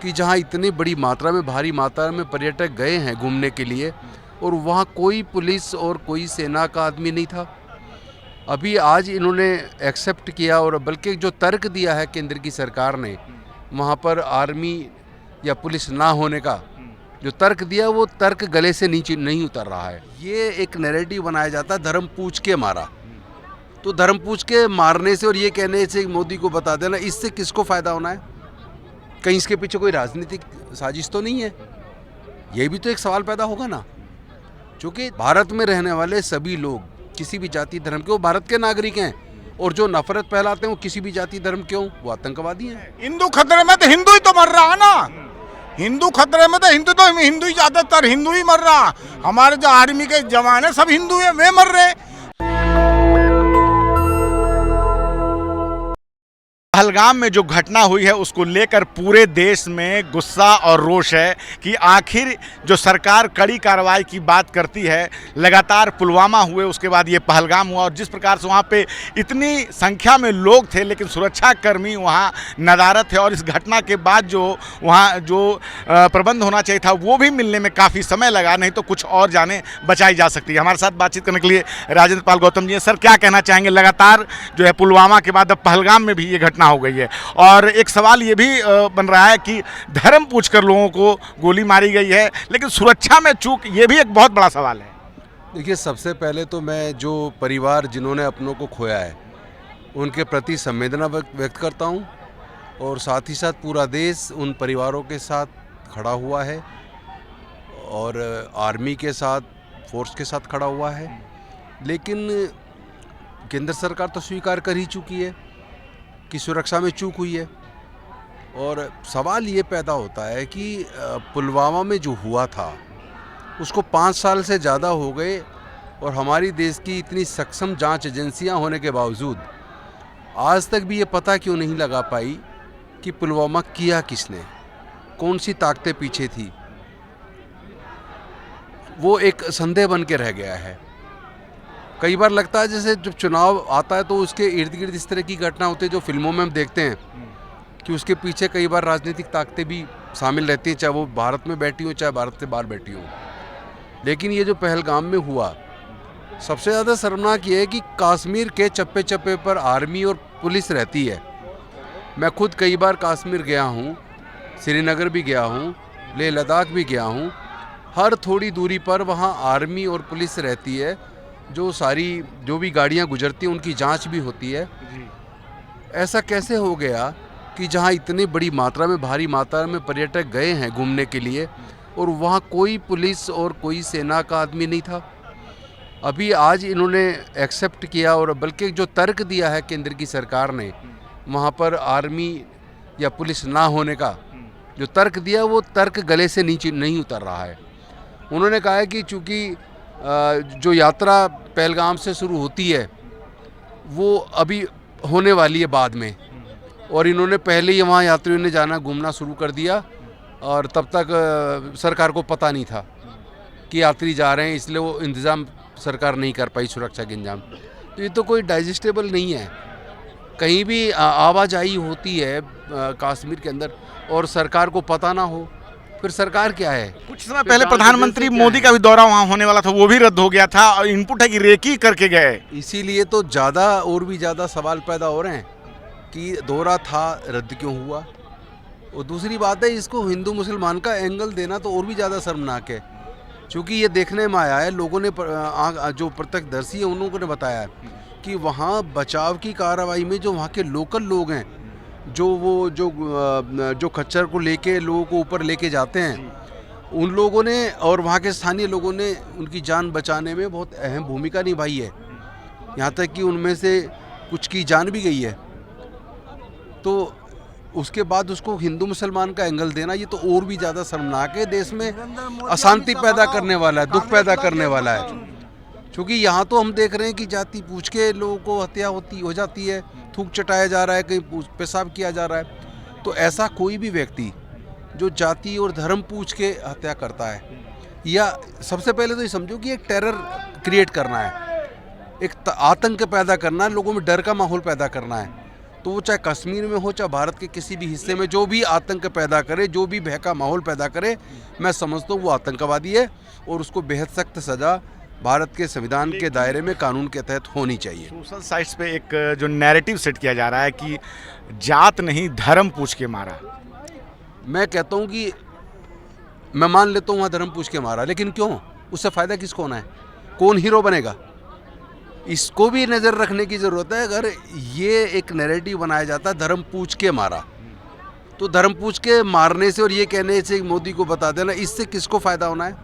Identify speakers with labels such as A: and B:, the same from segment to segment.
A: कि जहाँ इतनी बड़ी मात्रा में, भारी मात्रा में पर्यटक गए हैं घूमने के लिए और वहाँ कोई पुलिस और कोई सेना का आदमी नहीं था। अभी आज इन्होंने एक्सेप्ट किया और बल्कि जो तर्क दिया है केंद्र की सरकार ने वहाँ पर आर्मी या पुलिस ना होने का जो तर्क दिया, वो तर्क गले से नीचे नहीं उतर रहा है। ये एक नैरेटिव बनाया जाता है धर्म पूछ के मारा, तो धर्म पूछ के मारने से और ये कहने से मोदी को बता देना, इससे किसको फ़ायदा होना है? कहीं इसके पीछे कोई राजनीतिक साजिश तो नहीं है? ये भी तो एक सवाल पैदा होगा ना, क्योंकि भारत में रहने वाले सभी लोग किसी भी जाति धर्म के, वो भारत के नागरिक हैं, और जो नफरत फैलाते हैं वो किसी भी जाति धर्म के हों, वो आतंकवादी हैं।
B: हिंदू खतरे में तो हिंदू ही तो मर रहा है ना, हिंदू खतरे में तो हिंदू ही, ज्यादातर हिंदू ही मर रहा। हमारे जो आर्मी के जवान है सब हिंदू है, वे मर रहे। पहलगाम में जो घटना हुई है उसको लेकर पूरे देश में गुस्सा और रोष है कि आखिर जो सरकार कड़ी कार्रवाई की बात करती है, लगातार पुलवामा हुए उसके बाद ये पहलगाम हुआ और जिस प्रकार से वहाँ पे इतनी संख्या में लोग थे लेकिन सुरक्षाकर्मी वहाँ नदारद थे और इस घटना के बाद जो वहाँ जो प्रबंध होना चाहिए था वो भी मिलने में काफ़ी समय लगा, नहीं तो कुछ और जाने बचाई जा सकती है। हमारे साथ बातचीत करने के लिए राजेंद्र पाल गौतम जी हैं। सर, क्या कहना चाहेंगे? लगातार जो है पुलवामा के बाद अब पहलगाम में भी ये घटना हो गई है और एक सवाल ये भी बन रहा है कि धर्म पूछकर लोगों को गोली मारी गई है, लेकिन सुरक्षा में चूक, ये भी एक बहुत बड़ा सवाल है।
A: देखिए, सबसे पहले तो मैं जो परिवार जिन्होंने अपनों को खोया है उनके प्रति संवेदना व्यक्त करता हूं और साथ ही साथ पूरा देश उन परिवारों के साथ खड़ा हुआ है और आर्मी के साथ, फोर्स के साथ खड़ा हुआ है। लेकिन केंद्र सरकार तो स्वीकार कर ही चुकी है कि सुरक्षा में चूक हुई है और सवाल ये पैदा होता है कि पुलवामा में जो हुआ था उसको 5 साल से ज़्यादा हो गए और हमारी देश की इतनी सक्षम जांच एजेंसियां होने के बावजूद आज तक भी ये पता क्यों नहीं लगा पाई कि पुलवामा किया किसने, कौन सी ताकतें पीछे थी। वो एक संदेह बन के रह गया है। कई बार लगता है जैसे जब चुनाव आता है तो उसके इर्द गिर्द इस तरह की घटना होती है जो फिल्मों में हम देखते हैं कि उसके पीछे कई बार राजनीतिक ताकतें भी शामिल रहती हैं, चाहे वो भारत में बैठी हो चाहे भारत से बाहर बैठी हो। लेकिन ये जो पहलगाम में हुआ, सबसे ज़्यादा शर्मनाक ये है कि कश्मीर के चप्पे चप्पे पर आर्मी और पुलिस रहती है। मैं खुद कई बार कश्मीर गया हूँ, श्रीनगर भी गया हूँ, लेह लद्दाख भी गया हूँ। हर थोड़ी दूरी पर वहाँ आर्मी और पुलिस रहती है, जो भी गाड़ियाँ गुजरती हैं उनकी जांच भी होती है। ऐसा कैसे हो गया कि जहाँ इतनी बड़ी मात्रा में, भारी मात्रा में पर्यटक गए हैं घूमने के लिए और वहाँ कोई पुलिस और कोई सेना का आदमी नहीं था? अभी आज इन्होंने एक्सेप्ट किया और बल्कि जो तर्क दिया है केंद्र की सरकार ने वहाँ पर आर्मी या पुलिस ना होने का जो तर्क दिया, वो तर्क गले से नीचे नहीं उतर रहा है। उन्होंने कहा है कि चूँकि जो यात्रा पहलगाम से शुरू होती है वो अभी होने वाली है बाद में, और इन्होंने पहले ही वहाँ यात्रियों ने जाना, घूमना शुरू कर दिया और तब तक सरकार को पता नहीं था कि यात्री जा रहे हैं, इसलिए वो इंतज़ाम सरकार नहीं कर पाई, सुरक्षा के इंतजाम। तो ये तो कोई डाइजेस्टेबल नहीं है। कहीं भी आवाजाही होती है कश्मीर के अंदर और सरकार को पता ना हो, फिर सरकार क्या है?
B: कुछ समय पहले प्रधानमंत्री मोदी का भी दौरा वहाँ होने वाला था, वो भी रद्द हो गया था और इनपुट है कि रेकी करके गए।
A: इसीलिए तो ज़्यादा और भी ज़्यादा सवाल पैदा हो रहे हैं कि दौरा था, रद्द क्यों हुआ। और दूसरी बात है, इसको हिंदू मुसलमान का एंगल देना तो और भी ज़्यादा शर्मनाक है, क्योंकि ये देखने में आया है, लोगों ने जो प्रत्यक्षदर्शी है उन लोगों ने बताया कि वहाँ बचाव की कार्रवाई में जो वहाँ के लोकल लोग हैं, जो खच्चर को लेके लोगों को ऊपर लेके जाते हैं, उन लोगों ने और वहाँ के स्थानीय लोगों ने उनकी जान बचाने में बहुत अहम भूमिका निभाई है। यहाँ तक कि उनमें से कुछ की जान भी गई है। तो उसके बाद उसको हिंदू मुसलमान का एंगल देना, ये तो और भी ज़्यादा शर्मनाक है। देश में अशांति पैदा करने वाला है, दुख पैदा करने वाला है। क्योंकि यहाँ तो हम देख रहे हैं कि जाति पूछ के लोगों को हत्या हो जाती है, थूक चटाया जा रहा है, कहीं पेशाब किया जा रहा है। तो ऐसा कोई भी व्यक्ति जो जाति और धर्म पूछ के हत्या करता है, या सबसे पहले तो ये समझो कि एक टेरर क्रिएट करना है, एक आतंक पैदा करना है, लोगों में डर का माहौल पैदा करना है, तो वो चाहे कश्मीर में हो, चाहे भारत के किसी भी हिस्से में, जो भी आतंक पैदा करे, जो भी भय का माहौल पैदा करे, मैं समझता हूँ वो आतंकवादी है और उसको बेहद सख्त सज़ा भारत के संविधान के दायरे में कानून के तहत होनी चाहिए।
B: सोशल साइट्स पे एक जो नैरेटिव सेट किया जा रहा है कि जात नहीं धर्म पूछ के मारा।
A: मैं कहता हूँ कि मैं मान लेता हूँ वहाँ धर्म पूछ के मारा, लेकिन क्यों? उससे फ़ायदा किसको होना है? कौन हीरो बनेगा? इसको भी नज़र रखने की ज़रूरत है। अगर ये एक नैरेटिव बनाया जाता धर्म पूछ के मारा, तो धर्म पूछ के मारने से और ये कहने से मोदी को बता देना, इससे किसको फ़ायदा होना है?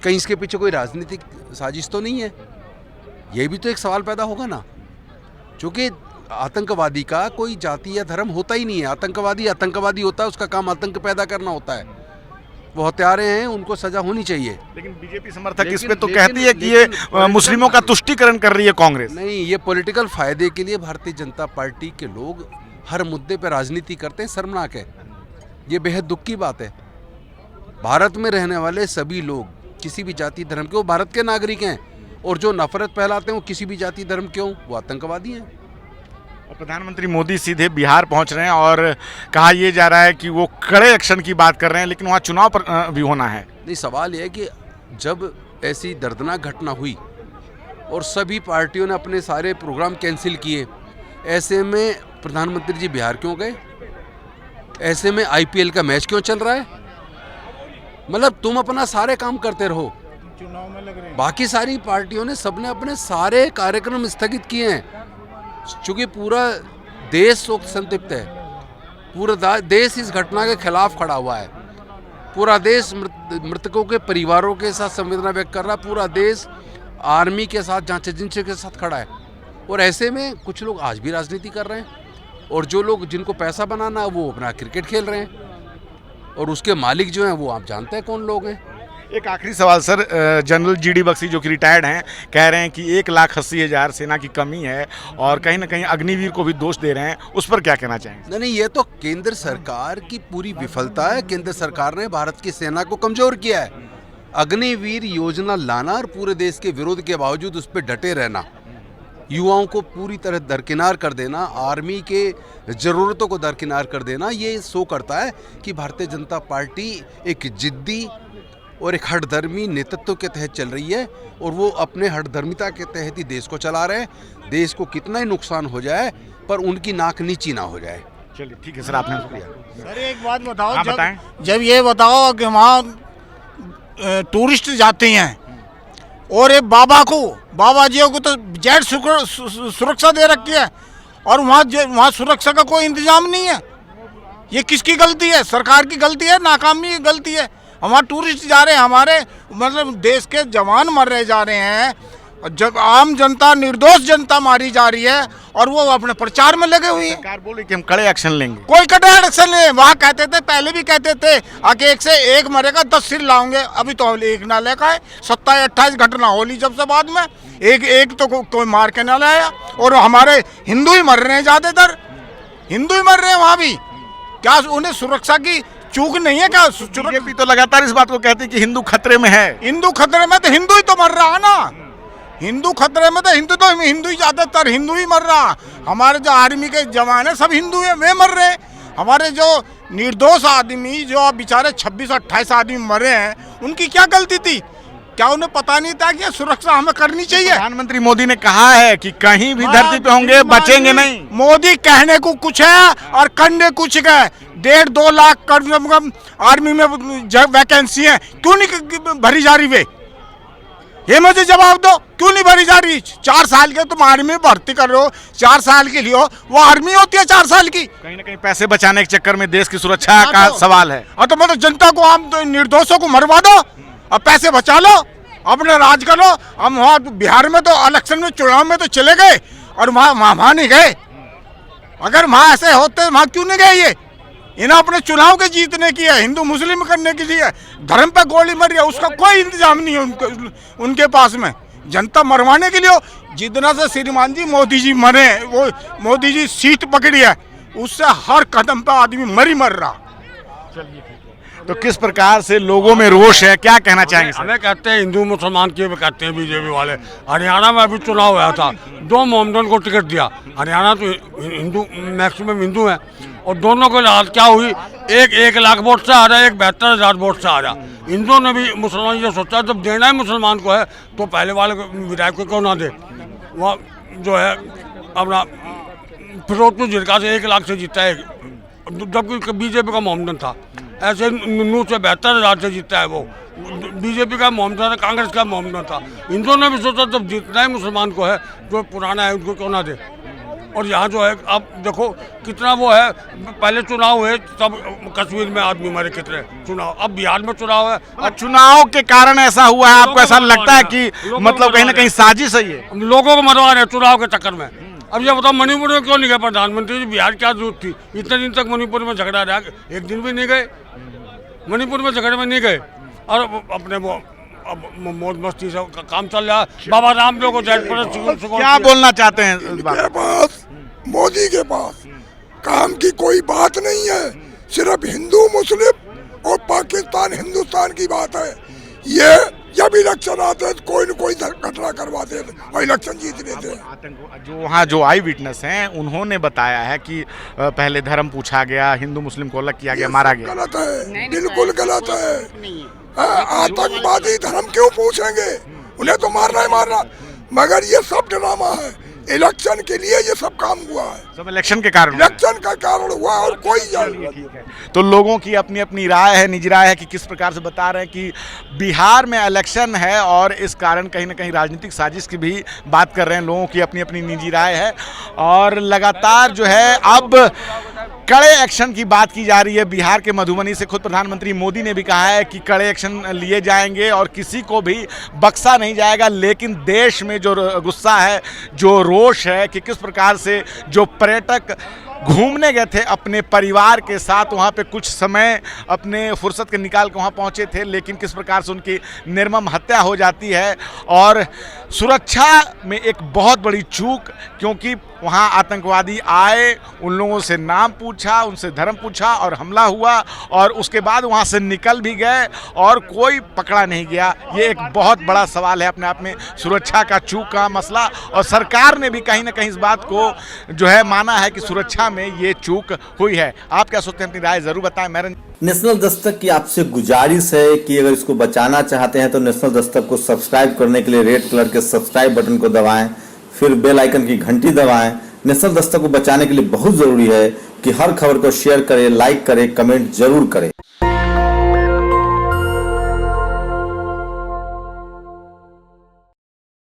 A: कहीं इसके पीछे कोई राजनीतिक साजिश तो नहीं है? ये भी तो एक सवाल पैदा होगा ना, क्योंकि आतंकवादी का कोई जाति या धर्म होता ही नहीं है। आतंकवादी होता है, उसका काम आतंक पैदा करना होता है। वो हत्यारे हैं, उनको सजा होनी चाहिए।
B: लेकिन बीजेपी समर्थक इस पे तो कहती है कि ये मुस्लिमों का तुष्टीकरण कर रही है कांग्रेस।
A: नहीं, ये पॉलिटिकल फायदे के लिए भारतीय जनता पार्टी के लोग हर मुद्दे पर राजनीति करते हैं। शर्मनाक है, ये बेहद दुख की बात है। भारत में रहने वाले सभी लोग किसी भी जाति धर्म के, वो भारत के नागरिक हैं, और जो नफरत फैलाते हैं वो किसी भी जाति धर्म के हों, वो आतंकवादी हैं।
B: और प्रधानमंत्री मोदी सीधे बिहार पहुंच रहे हैं और कहा यह जा रहा है कि वो कड़े एक्शन की बात कर रहे हैं, लेकिन वहाँ चुनाव पर भी होना है।
A: नहीं, सवाल यह है कि जब ऐसी दर्दनाक घटना हुई और सभी पार्टियों ने अपने सारे प्रोग्राम कैंसिल किए, ऐसे में प्रधानमंत्री जी बिहार क्यों गए? ऐसे में IPL का मैच क्यों चल रहा है? मतलब तुम अपना सारे काम करते रहो,
C: चुनाव में लग रहे हैं।
A: बाकी सारी पार्टियों ने, सबने अपने सारे कार्यक्रम स्थगित किए हैं, क्योंकि पूरा देश शोक संतप्त है। पूरा देश इस घटना के खिलाफ खड़ा हुआ है। पूरा देश मृतकों के परिवारों के साथ संवेदना व्यक्त कर रहा है। पूरा देश आर्मी के साथ, जांच एजेंसी के साथ खड़ा है। और ऐसे में कुछ लोग आज भी राजनीति कर रहे हैं, और जो लोग जिनको पैसा बनाना है वो अपना क्रिकेट खेल रहे हैं, और उसके मालिक जो हैं वो आप जानते हैं कौन लोग हैं।
B: एक आखिरी सवाल सर, जनरल GD बख्शी जो कि रिटायर्ड हैं, कह रहे हैं कि 1,80,000 सेना की कमी है और कहीं ना कहीं अग्निवीर को भी दोष दे रहे हैं, उस पर क्या कहना चाहेंगे?
A: नहीं, ये तो केंद्र सरकार की पूरी विफलता है। केंद्र सरकार ने भारत की सेना को कमजोर किया है। अग्निवीर योजना लाना और पूरे देश के विरोध के बावजूद उस पर डटे रहना, युवाओं को पूरी तरह दरकिनार कर देना, आर्मी के ज़रूरतों को दरकिनार कर देना, ये शो करता है कि भारतीय जनता पार्टी एक जिद्दी और एक हठधर्मी नेतृत्व के तहत चल रही है, और वो अपने हठधर्मिता के तहत ही देश को चला रहे हैं। देश को कितना ही नुकसान हो जाए पर उनकी नाक नीची ना हो जाए।
B: चलिए ठीक है सर, आपने शुक्रिया।
C: सर एक बात बताओ,
B: हाँ, बताएं।
C: जब ये बताओ कि वहाँ टूरिस्ट जाते हैं और ये बाबा जियों को तो जेट सुरक्षा दे रखी है, और वहाँ सुरक्षा का कोई इंतजाम नहीं है। ये किसकी गलती है? सरकार की गलती है, नाकामी की गलती है। हमारे टूरिस्ट जा रहे हैं, हमारे मतलब देश के जवान मर रहे जा रहे हैं, जब आम जनता, निर्दोष जनता मारी जा रही है, और वो अपने प्रचार में लगे हुए हैं।
B: सरकार बोली कि हम कड़े एक्शन लेंगे।
C: कोई कड़े एक्शन नहीं। वहाँ कहते थे, पहले भी कहते थे आके 1 से 1 मरेगा 10 सिर लाऊंगे। अभी तो एक ना लेकर आए। 27-28 घटना होली जब से बाद में एक तो कोई मार के ना लाया, और हमारे हिंदू ही मर रहे हैं, ज़्यादातर हिंदू ही मर रहे हैं वहाँ भी। क्या उन्हें सुरक्षा की चूक नहीं है क्या?
B: बीजेपी तो लगातार इस बात को कहती है कि हिंदू खतरे में है।
C: हिंदू खतरे में तो हिंदू ही तो मर रहा है ना। हिंदू खतरे में तो हिंदू ही, ज़्यादातर हिंदू ही मर रहा। हमारे जो आर्मी के जवान है सब हिंदू हैं, वे मर रहे हैं। हमारे जो निर्दोष आदमी, जो बेचारे 26-28 आदमी मरे हैं, उनकी क्या गलती थी? क्या उन्हें पता नहीं था कि सुरक्षा हमें करनी चाहिए?
B: प्रधानमंत्री मोदी ने कहा है कि कहीं भी धरती पे होंगे, बचेंगे नहीं।
C: मोदी कहने को कुछ है और करने कुछ है। 1.5-2 लाख कम कम आर्मी में वैकेंसी है, क्यों नहीं भरी जा रही? वे ये मुझे जवाब दो, क्यों नहीं भरी जा रही? 4 साल के तुम आर्मी में भर्ती कर रहे हो, 4 साल के लिए हो, वो आर्मी होती है 4 साल की।
B: कहीं ना कहीं पैसे बचाने के चक्कर में देश की सुरक्षा का सवाल है।
C: तो मतलब जनता को, हम तो निर्दोषों को मरवा दो और पैसे बचा लो, अपने राज करो। हम वहाँ बिहार में तो इलेक्शन में, चुनाव में तो चले गए, और वहाँ नहीं गए। अगर वहाँ ऐसे होते, वहाँ क्यों नहीं गए? ये इन्हें अपने चुनाव के जीतने की है, हिंदू मुस्लिम करने के लिए। धर्म पे गोली मरी है, उसका कोई इंतजाम नहीं है उनके पास में। जनता मरवाने के लिए हो। जितना से श्रीमान जी मोदी जी मरे, वो मोदी जी सीट पकड़ी है, उससे हर कदम पे आदमी मर रहा।
B: तो किस प्रकार से लोगों में रोष है, क्या कहना चाहेंगे सर?
D: हमें कहते हैं हिंदू मुसलमान की भी कहते हैं बीजेपी वाले। हरियाणा में अभी चुनाव हुआ था, 2 मोहम्मदन को टिकट दिया। हरियाणा तो हिंदू मैक्सिमम हिंदू है और दोनों को हालत क्या हुई, एक 1 लाख वोट से आ रहा है, एक 72,000 वोट से आ रहा। हिंदुओं ने भी मुसलमान ये सोचा जब देना है मुसलमान को है तो पहले वाले विधायक को क्यों ना दे। वहाँ जो है अपना फिरोजपुर जिरका से 1 लाख से जीता है, जबकि बीजेपी का मोहम्मदन था। ऐसे नूह से 72,000 से जीता है वो, बीजेपी का मोहम्मदन था, कांग्रेस का मोहम्मदन था। हिंदुओं ने भी सोचा जब जीतना है मुसलमान को है जो पुराना है उनको क्यों ना दे। और यहाँ जो है अब देखो कितना वो है, पहले चुनाव हुए तब कश्मीर में आदमी मरे कितने चुनाव, अब बिहार में चुनाव है।
B: और चुनाव के कारण ऐसा हुआ है, आपको ऐसा लगता है कि मतलब कहीं ना कहीं साजिश है ये?
D: लोगों को मरवा रहे हैं चुनाव के चक्कर में। अब ये बताओ मणिपुर में क्यों नहीं गए प्रधानमंत्री जी? बिहार क्या जरूरत थी? इतने दिन तक मणिपुर में झगड़ा रहा, एक दिन भी नहीं गए मणिपुर में, झगड़े में नहीं गए। और अपने वो अब मौज मस्ती से काम चल रहा है। बाबा रामदेव को
B: क्या बोलना चाहते हैं इस बात?
E: के पास, मोदी के पास काम की कोई बात नहीं है, सिर्फ हिंदू मुस्लिम और पाकिस्तान हिंदुस्तान की बात है। ये जब इलेक्शन आते हैं तो कोई न कोई घटना करवाते हैं और इलेक्शन जीत लेते हैं।
B: जो वहाँ जो आई विटनेस हैं उन्होंने बताया है कि पहले धर्म पूछा गया, हिंदू मुस्लिम को अलग किया गया, मारा गया।
E: गलत है, बिल्कुल गलत है। आतंकवादी धर्म क्यों पूछेंगे? उन्हें तो मारना है मारना, मगर ये सब ड्रामा है। इलेक्शन के लिए ये सब काम हुआ है,
B: सब इलेक्शन के कारण,
E: इलेक्शन का कारण हुआ और कोई जरूरत नहीं।
B: तो लोगों की अपनी अपनी राय है, निजी राय है कि किस प्रकार से बता रहे हैं कि बिहार में इलेक्शन है और इस कारण कहीं ना कहीं राजनीतिक साजिश की भी बात कर रहे हैं। लोगों की अपनी अपनी निजी राय है और लगातार जो है अब कड़े एक्शन की बात की जा रही है। बिहार के मधुबनी से खुद प्रधानमंत्री मोदी ने भी कहा है कि कड़े एक्शन लिए जाएंगे और किसी को भी बख्शा नहीं जाएगा। लेकिन देश में जो गुस्सा है, जो रोष है कि किस प्रकार से जो पर्यटक घूमने गए थे अपने परिवार के साथ, वहाँ पे कुछ समय अपने फुर्सत के निकाल के वहाँ पहुँचे थे, लेकिन किस प्रकार से उनकी निर्मम हत्या हो जाती है। और सुरक्षा में एक बहुत बड़ी चूक, क्योंकि वहाँ आतंकवादी आए, उन लोगों से नाम पूछा, उनसे धर्म पूछा और हमला हुआ और उसके बाद वहाँ से निकल भी गए और कोई पकड़ा नहीं गया। ये एक बहुत बड़ा सवाल है अपने आप में, सुरक्षा का चूक का मसला। और सरकार ने भी कहीं ना कहीं इस बात को जो है माना है कि सुरक्षा में ये चूक हुई है। आप क्या सोचते हैं? अपनी राय जरूर बताएं। मैरन
F: नेशनल दस्तक की आपसे गुजारिश है कि अगर इसको बचाना चाहते हैं तो नेशनल दस्तक को सब्सक्राइब करने के लिए रेड कलर के सब्सक्राइब बटन को दबाएं, फिर बेल आइकन की घंटी दबाएं। नेशनल दस्तक को बचाने के लिए बहुत जरूरी है कि हर खबर को शेयर करें, लाइक करें, कमेंट जरूर करें।